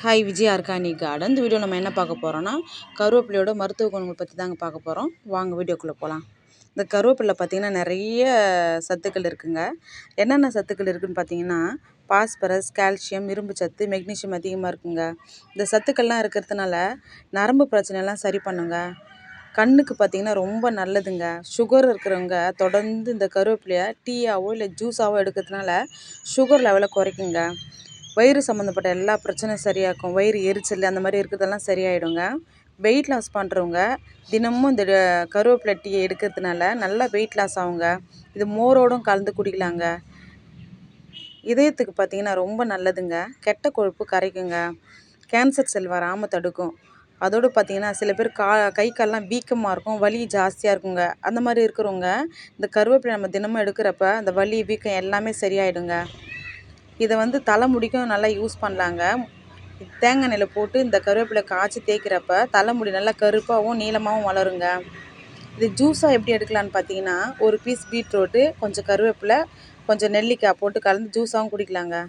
Hi Vijay organic garden. இந்த video நம்ம என்ன பார்க்க போகிறோன்னா கருவேப்பிலையோட மருத்துவ குணங்கள் பற்றி தாங்க பார்க்க போகிறோம். வாங்க வீடியோக்குள்ளே போகலாம். இந்த கருவேப்பிலை பார்த்திங்கன்னா நிறைய சத்துக்கள் இருக்குங்க. என்னென்ன சத்துக்கள் இருக்குதுன்னு பார்த்தீங்கன்னா பாஸ்பரஸ், கால்சியம், இரும்பு சத்து, மெக்னீஷியம் அதிகமாக இருக்குங்க. இந்த சத்துக்கள்லாம் இருக்கிறதுனால நரம்பு பிரச்சனைலாம் சரி பண்ணுங்க. கண்ணுக்கு பார்த்திங்கன்னா ரொம்ப நல்லதுங்க. சுகர் இருக்கிறவங்க தொடர்ந்து இந்த கருவேப்பிலையை டீயாவோ இல்லை ஜூஸாவோ எடுக்கிறதுனால சுகர் லெவலை குறைக்குங்க. வயிறு சம்மந்தப்பட்ட எல்லா பிரச்சனையும் சரியாக்கும். வயிறு எரிச்சல் அந்த மாதிரி இருக்கிறதெல்லாம் சரியாயிடுங்க. வெயிட் லாஸ் பண்ணுறவங்க தினமும் இந்த கருவேப்பிலை டீயை எடுக்கிறதுனால நல்லா வெயிட் லாஸ் ஆகுங்க. இது மோரோடும் கலந்து குடிக்கலாங்க. இதயத்துக்கு பார்த்திங்கன்னா ரொம்ப நல்லதுங்க. கெட்ட கொழுப்பு கரைக்குங்க. கேன்சர் செல் வராமல் தடுக்கும். அதோடு பார்த்திங்கன்னா சில பேர் கை கால்லாம் வீக்கமாக இருக்கும், வலி ஜாஸ்தியாக இருக்குங்க. அந்த மாதிரி இருக்கிறவங்க இந்த கருவேப்பிலை நம்ம தினமும் எடுக்கிறப்ப அந்த வலி வீக்கம் எல்லாமே சரியாயிடுங்க. இதை தலைமுடிக்கும் நல்லா யூஸ் பண்ணலாங்க. தேங்காய் எண்ணெயில் போட்டு இந்த கருவேப்பிலை காய்ச்சி தேய்க்கிறப்ப தலைமுடி நல்லா கருப்பாகவும் நீளமாகவும் வளருங்க. இது ஜூஸாக எப்படி எடுக்கலான்னு பார்த்தீங்கன்னா ஒரு பீஸ் பீட்ரூட்டு, கொஞ்சம் கருவேப்பிலை, கொஞ்சம் நெல்லிக்காய் போட்டு கலந்து ஜூஸாகவும் குடிக்கலாங்க.